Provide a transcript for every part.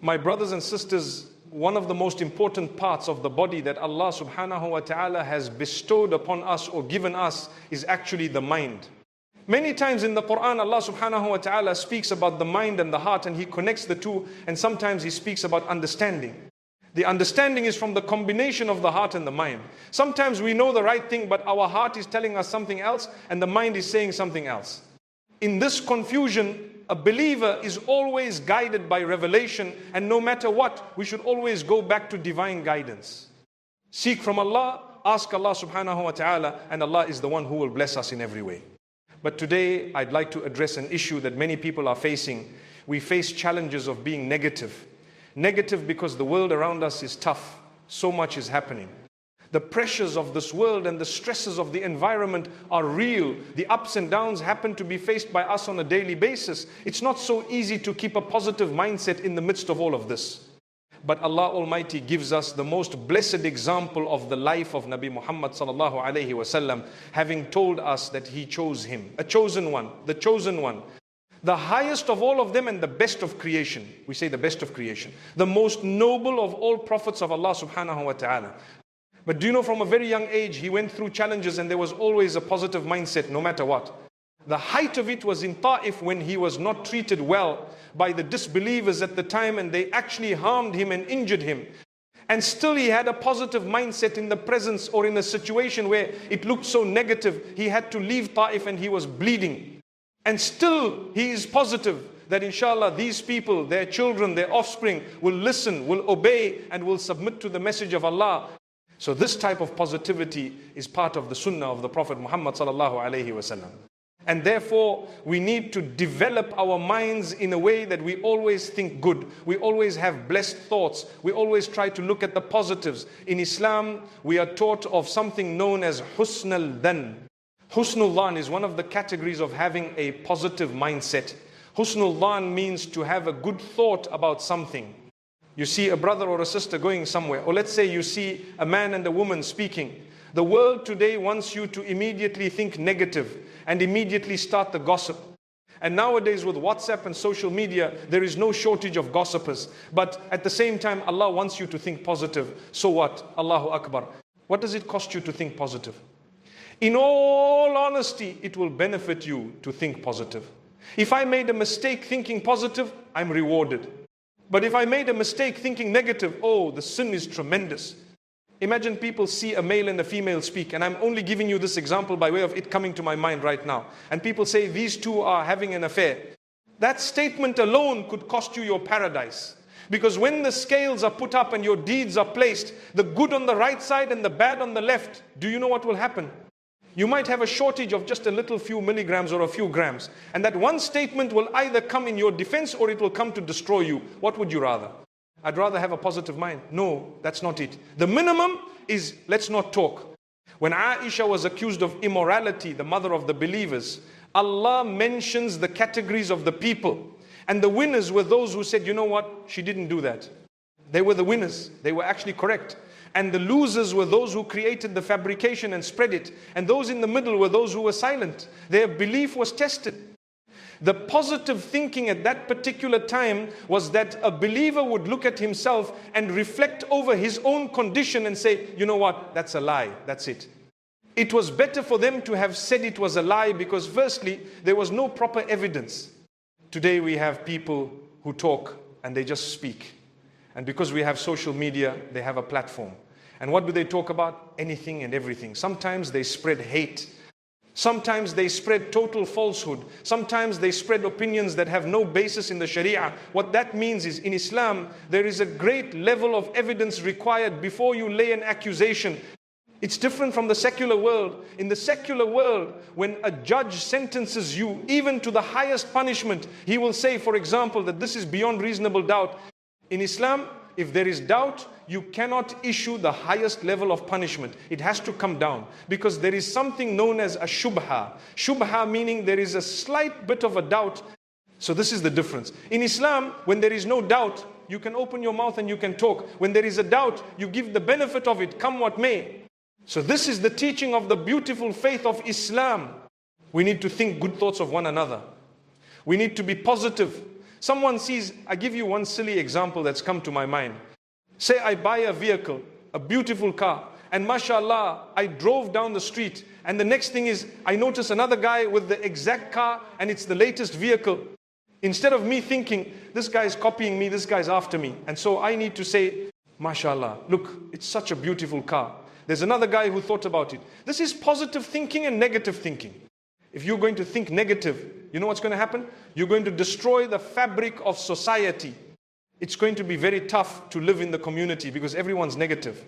My brothers and sisters, one of the most important parts of the body that Allah subhanahu wa ta'ala has bestowed upon us or given us is actually the mind. Many times in the Qur'an, Allah subhanahu wa ta'ala speaks about the mind and the heart, and He connects the two, and sometimes He speaks about understanding. The understanding is from the combination of the heart and the mind. Sometimes we know the right thing, but our heart is telling us something else, and the mind is saying something else. In this confusion, a believer is always guided by revelation, and no matter what, we should always go back to divine guidance. Seek from Allah, ask Allah subhanahu wa ta'ala, and Allah is the one who will bless us in every way. But today, I'd like to address an issue that many people are facing. We face challenges of being negative. Negative because the world around us is tough. So much is happening. The pressures of this world and the stresses of the environment are real. The ups and downs happen to be faced by us on a daily basis. It's not so easy to keep a positive mindset in the midst of all of this. But Allah Almighty gives us the most blessed example of the life of Nabi Muhammad sallallahu alaihi wasallam, having told us that he chose him, a chosen one, the chosen one. The highest of all of them and the best of creation. We say the best of creation. The most noble of all prophets of Allah subhanahu wa ta'ala. But do you know, from a very young age, he went through challenges and there was always a positive mindset no matter what. The height of it was in Ta'if when he was not treated well by the disbelievers at the time, and they actually harmed him and injured him. And still he had a positive mindset in the presence or in a situation where it looked so negative. He had to leave Ta'if and he was bleeding. And still he is positive that inshallah these people, their children, their offspring will listen, will obey, and will submit to the message of Allah. So this type of positivity is part of the Sunnah of the Prophet Muhammad sallallahu alaihi wasallam. And therefore, we need to develop our minds in a way that we always think good. We always have blessed thoughts. We always try to look at the positives. In Islam, we are taught of something known as husnul dhan. Husnul dhan is one of the categories of having a positive mindset. Husnul dhan means to have a good thought about something. You see a brother or a sister going somewhere, or let's say you see a man and a woman speaking. The world today wants you to immediately think negative and immediately start the gossip. And nowadays with WhatsApp and social media, there is no shortage of gossipers. But at the same time, Allah wants you to think positive. So what? Allahu Akbar. What does it cost you to think positive? In all honesty, it will benefit you to think positive. If I made a mistake thinking positive, I'm rewarded. But if I made a mistake thinking negative, oh, the sin is tremendous. Imagine people see a male and a female speak, and I'm only giving you this example by way of it coming to my mind right now. And people say these two are having an affair. That statement alone could cost you your paradise. Because when the scales are put up and your deeds are placed, the good on the right side and the bad on the left, do you know what will happen? You might have a shortage of just a little few milligrams or a few grams. And that one statement will either come in your defense or it will come to destroy you. What would you rather? I'd rather have a positive mind. No, that's not it. The minimum is let's not talk. When Aisha was accused of immorality, the mother of the believers, Allah mentions the categories of the people. And the winners were those who said, you know what? She didn't do that. They were the winners. They were actually correct. And the losers were those who created the fabrication and spread it. And those in the middle were those who were silent. Their belief was tested. The positive thinking at that particular time was that a believer would look at himself and reflect over his own condition and say, you know what, that's a lie, that's it. It was better for them to have said it was a lie because firstly, there was no proper evidence. Today we have people who talk and they just speak. And because we have social media, they have a platform. And what do they talk about? Anything and everything. Sometimes they spread hate. Sometimes they spread total falsehood. Sometimes they spread opinions that have no basis in the Sharia. What that means is in Islam, there is a great level of evidence required before you lay an accusation. It's different from the secular world. In the secular world, when a judge sentences you even to the highest punishment, he will say, for example, that this is beyond reasonable doubt. In Islam, if there is doubt, you cannot issue the highest level of punishment. It has to come down because there is something known as a shubha. Shubha meaning there is a slight bit of a doubt. So this is the difference. In Islam, when there is no doubt, you can open your mouth and you can talk. When there is a doubt, you give the benefit of it, come what may. So this is the teaching of the beautiful faith of Islam. We need to think good thoughts of one another. We need to be positive. Someone sees, I give you one silly example that's come to my mind. Say I buy a vehicle, a beautiful car, and mashallah, I drove down the street, and the next thing is, I notice another guy with the exact car, and it's the latest vehicle. Instead of me thinking, this guy's copying me, this guy's after me, and so I need to say, mashallah, look, it's such a beautiful car. There's another guy who thought about it. This is positive thinking and negative thinking. If you're going to think negative, you know what's going to happen? You're going to destroy the fabric of society. It's going to be very tough to live in the community because everyone's negative.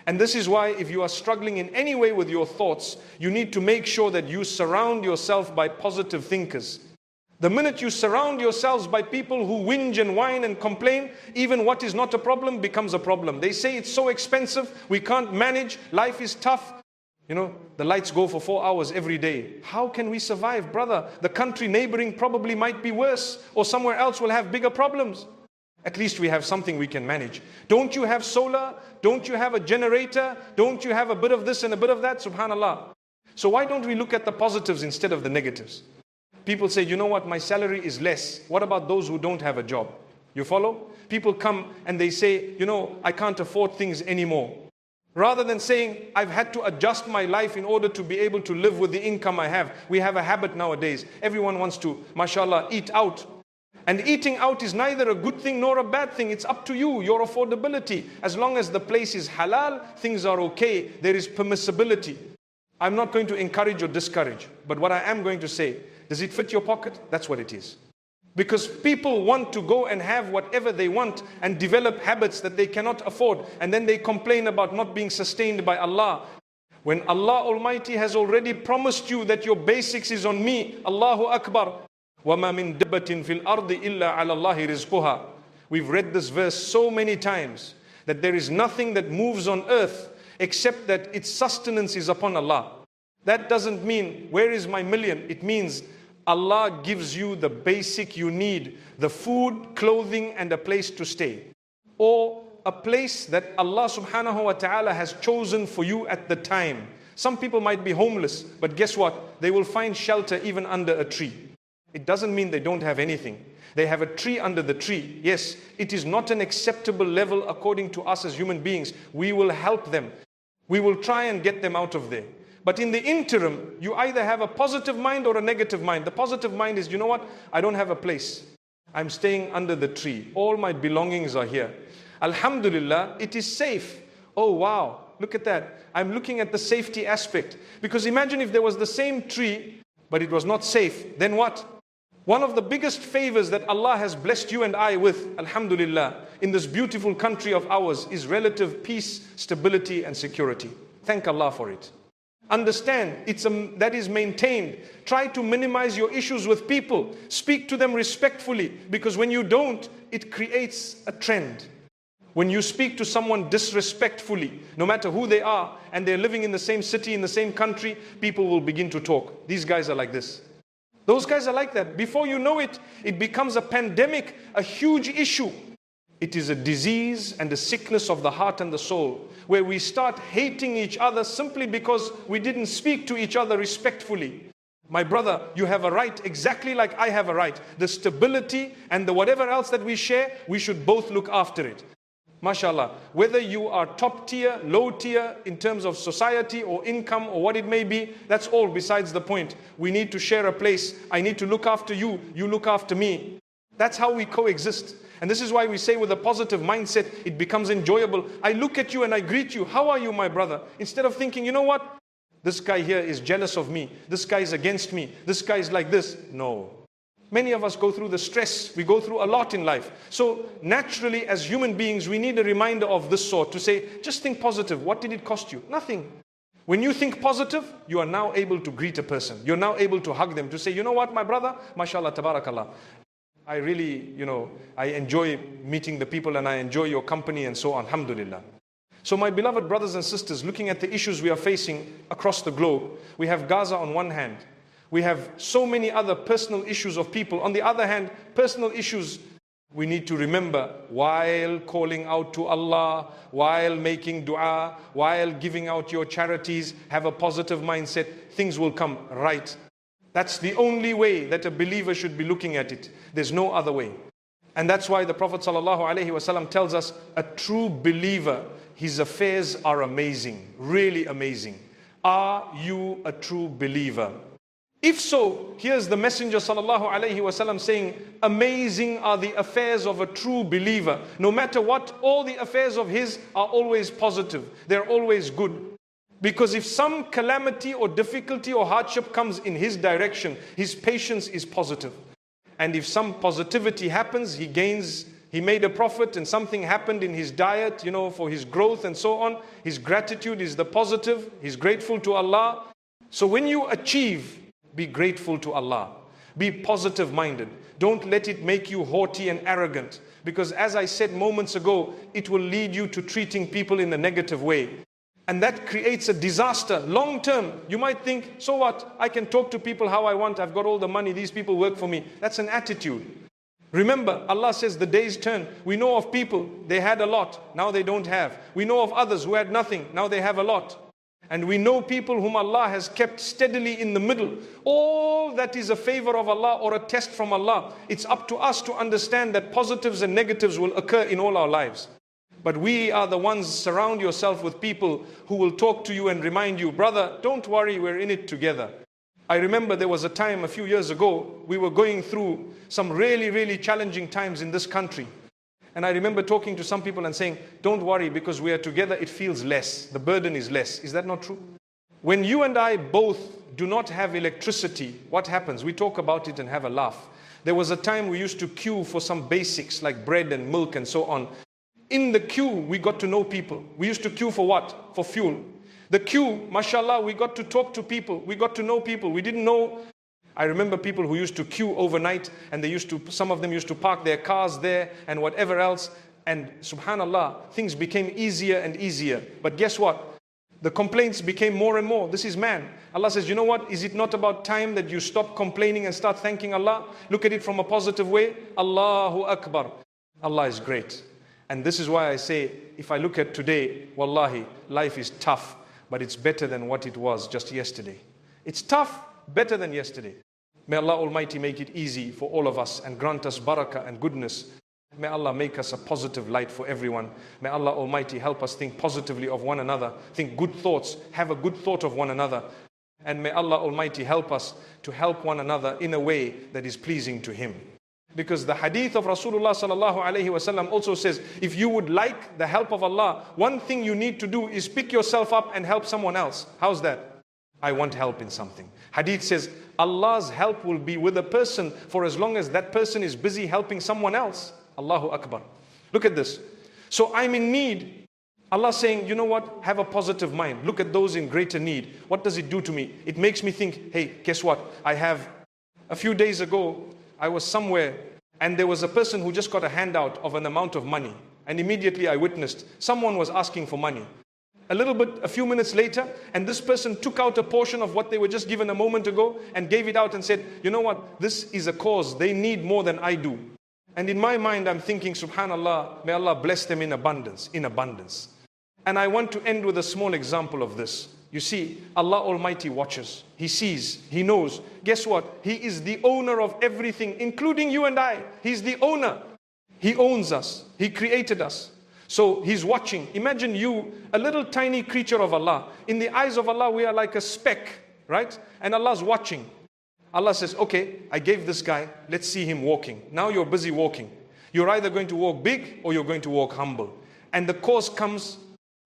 And this is why if you are struggling in any way with your thoughts, you need to make sure that you surround yourself by positive thinkers. The minute you surround yourselves by people who whinge and whine and complain, even what is not a problem becomes a problem. They say it's so expensive, we can't manage, life is tough. You know, the lights go for 4 hours every day. How can we survive, brother? The country neighboring probably might be worse, or somewhere else will have bigger problems. At least we have something we can manage. Don't you have solar? Don't you have a generator? Don't you have a bit of this and a bit of that? Subhanallah. So why don't we look at the positives instead of the negatives? People say, you know what, my salary is less. What about those who don't have a job? You follow? People come and they say, you know, I can't afford things anymore. Rather than saying, I've had to adjust my life in order to be able to live with the income I have. We have a habit nowadays. Everyone wants to, mashallah, eat out. And eating out is neither a good thing nor a bad thing. It's up to you, your affordability. As long as the place is halal, things are okay. There is permissibility. I'm not going to encourage or discourage. But what I am going to say, does it fit your pocket? That's what it is. Because people want to go and have whatever they want and develop habits that they cannot afford. And then they complain about not being sustained by Allah. When Allah Almighty has already promised you that your basics is on me, Allahu Akbar. وَمَا مِن دَبَّةٍ فِي الْأَرْضِ إِلَّا عَلَى اللَّهِ رِزْقُهَا. We've read this verse so many times that there is nothing that moves on earth except that its sustenance is upon Allah. That doesn't mean, where is my million? It means Allah gives you the basic you need, the food, clothing, and a place to stay. Or a place that Allah subhanahu wa ta'ala has chosen for you at the time. Some people might be homeless, but guess what? They will find shelter even under a tree. It doesn't mean they don't have anything. They have a tree under the tree. Yes, it is not an acceptable level according to us as human beings. We will help them. We will try and get them out of there. But in the interim, you either have a positive mind or a negative mind. The positive mind is, you know what? I don't have a place. I'm staying under the tree. All my belongings are here. Alhamdulillah, it is safe. Oh wow, look at that. I'm looking at the safety aspect. Because imagine if there was the same tree, but it was not safe. Then what? One of the biggest favors that Allah has blessed you and I with, alhamdulillah, in this beautiful country of ours is relative peace, stability and security. Thank Allah for it. Understand, that is maintained. Try to minimize your issues with people. Speak to them respectfully, because when you don't, it creates a trend. When you speak to someone disrespectfully, no matter who they are, and they're living in the same city, in the same country, people will begin to talk. These guys are like this. Those guys are like that. Before you know it, it becomes a pandemic, a huge issue. It is a disease and a sickness of the heart and the soul, where we start hating each other simply because we didn't speak to each other respectfully. My brother, you have a right exactly like I have a right. The stability and the whatever else that we share, we should both look after it. MashaAllah, whether you are top tier, low tier in terms of society or income or what it may be, that's all besides the point. We need to share a place. I need to look after you, you look after me. That's how we coexist. And this is why we say with a positive mindset, it becomes enjoyable. I look at you and I greet you. How are you, my brother? Instead of thinking, you know what? This guy here is jealous of me. This guy is against me. This guy is like this. No. Many of us go through the stress. We go through a lot in life. So naturally, as human beings, we need a reminder of this sort to say, just think positive. What did it cost you? Nothing. When you think positive, you are now able to greet a person. You're now able to hug them, to say, you know what, my brother? MashaAllah, tabarakallah. I really, I enjoy meeting the people and I enjoy your company and so on. Alhamdulillah. So my beloved brothers and sisters, looking at the issues we are facing across the globe, we have Gaza on one hand. We have so many other personal issues of people. On the other hand, personal issues we need to remember while calling out to Allah, while making dua, while giving out your charities, have a positive mindset, things will come right. That's the only way that a believer should be looking at it. There's no other way. And that's why the Prophet ﷺ tells us, a true believer, his affairs are amazing, really amazing. Are you a true believer? If so, here's the Messenger ﷺ saying, amazing are the affairs of a true believer. No matter what, all the affairs of his are always positive. They're always good. Because if some calamity or difficulty or hardship comes in his direction, his patience is positive. And if some positivity happens, he made a profit and something happened in his diet, for his growth and so on. His gratitude is the positive. He's grateful to Allah. So when you achieve, be grateful to Allah. Be positive minded. Don't let it make you haughty and arrogant. Because as I said moments ago, it will lead you to treating people in a negative way. And that creates a disaster long term. You might think, so what? I can talk to people how I want. I've got all the money. These people work for me. That's an attitude. Remember, Allah says the days turn. We know of people, they had a lot. Now they don't have. We know of others who had nothing. Now they have a lot. And we know people whom Allah has kept steadily in the middle. All that is a favor of Allah or a test from Allah. It's up to us to understand that positives and negatives will occur in all our lives. But we are the ones, surround yourself with people who will talk to you and remind you, brother, don't worry, we're in it together. I remember there was a time a few years ago, we were going through some really, really challenging times in this country. And I remember talking to some people and saying, don't worry, because we are together, it feels less. The burden is less. Is that not true? When you and I both do not have electricity, what happens? We talk about it and have a laugh. There was a time we used to queue for some basics like bread and milk and so on. In the queue, we got to know people. We used to queue for what? For fuel. The queue, mashallah, we got to talk to people. We got to know people. We didn't know. I remember people who used to queue overnight and some of them used to park their cars there and whatever else. And subhanallah, things became easier and easier. But guess what? The complaints became more and more. This is man. Allah says, you know what? Is it not about time that you stop complaining and start thanking Allah? Look at it from a positive way. Allahu Akbar. Allah is great. And this is why I say, if I look at today, wallahi, life is tough, but it's better than what it was just yesterday. It's tough, better than yesterday. May Allah Almighty make it easy for all of us and grant us barakah and goodness. May Allah make us a positive light for everyone. May Allah Almighty help us think positively of one another, think good thoughts, have a good thought of one another. And may Allah Almighty help us to help one another in a way that is pleasing to Him. Because the hadith of Rasulullah sallallahu alaihi wasallam also says, if you would like the help of Allah, one thing you need to do is pick yourself up and help someone else. How's that? I want help in something. Hadith says, Allah's help will be with a person for as long as that person is busy helping someone else. Allahu Akbar. Look at this. So I'm in need. Allah saying, you know what? Have a positive mind. Look at those in greater need. What does it do to me? It makes me think, hey, guess what? A few days ago, I was somewhere and there was a person who just got a handout of an amount of money. And immediately I witnessed someone was asking for money. A few minutes later, and this person took out a portion of what they were just given a moment ago and gave it out and said, you know what, this is a cause, they need more than I do. And in my mind, I'm thinking, subhanallah, may Allah bless them in abundance, in abundance. And I want to end with a small example of this. You see, Allah Almighty watches, He sees, He knows. Guess what? He is the owner of everything, including you and I. He's the owner. He owns us. He created us. So He's watching. Imagine you, a little tiny creature of Allah. In the eyes of Allah, we are like a speck, right? And Allah's watching. Allah says, okay, I gave this guy, let's see him walking. Now you're busy walking. You're either going to walk big or you're going to walk humble. And the cause comes,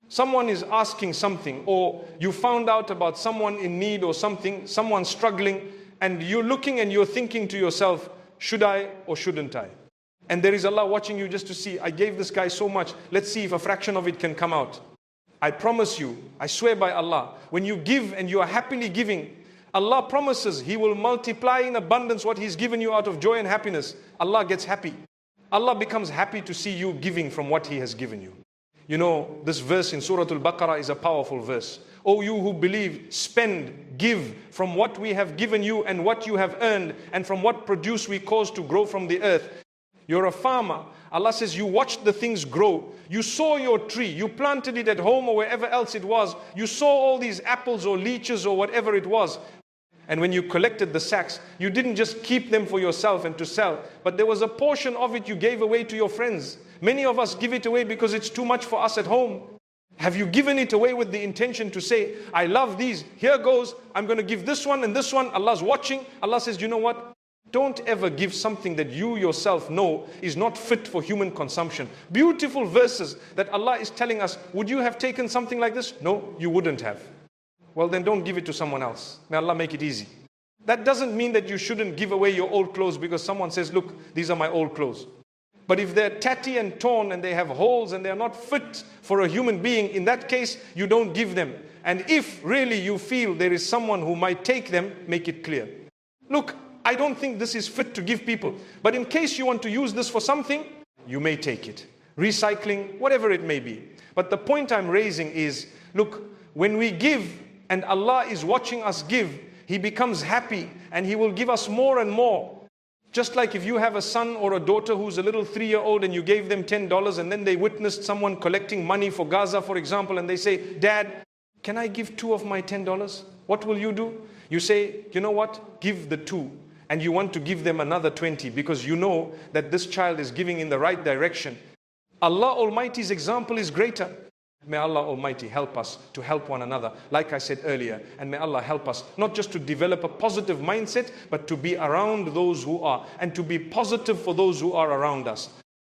someone is asking something, or you found out about someone in need or something, someone struggling, and you're looking and you're thinking to yourself, should I or shouldn't I? And there is Allah watching you just to see, I gave this guy so much, let's see if a fraction of it can come out. I promise you, I swear by Allah, when you give and you are happily giving, Allah promises He will multiply in abundance what He's given you out of joy and happiness. Allah gets happy. Allah becomes happy to see you giving from what He has given you. You know, this verse in Surah Al-Baqarah is a powerful verse. O you who believe, spend, give from what we have given you and what you have earned and from what produce we cause to grow from the earth. You're a farmer. Allah says you watched the things grow. You saw your tree. You planted it at home or wherever else it was. You saw all these apples or leeches or whatever it was. And when you collected the sacks, you didn't just keep them for yourself and to sell, but there was a portion of it you gave away to your friends. Many of us give it away because it's too much for us at home. Have you given it away with the intention to say, I love these, here goes, I'm going to give this one and this one, Allah's watching. Allah says, you know what? Don't ever give something that you yourself know is not fit for human consumption. Beautiful verses that Allah is telling us, would you have taken something like this? No, you wouldn't have. Well, then don't give it to someone else. May Allah make it easy. That doesn't mean that you shouldn't give away your old clothes because someone says, look, these are my old clothes. But if they're tatty and torn and they have holes and they're not fit for a human being, in that case, you don't give them. And if really you feel there is someone who might take them, make it clear. Look, I don't think this is fit to give people. But in case you want to use this for something, you may take it. Recycling, whatever it may be. But the point I'm raising is, look, when we give and Allah is watching us give, He becomes happy and He will give us more and more. Just like if you have a son or a daughter who's a little 3-year-old and you gave them $10 and then they witnessed someone collecting money for Gaza, for example, and they say, Dad, can I give 2 of my $10? What will you do? You say, you know what? Give the 2. And you want to give them another 20 because you know that this child is giving in the right direction. Allah Almighty's example is greater. May Allah Almighty help us to help one another, like I said earlier. And may Allah help us not just to develop a positive mindset, but to be around those who are, and to be positive for those who are around us.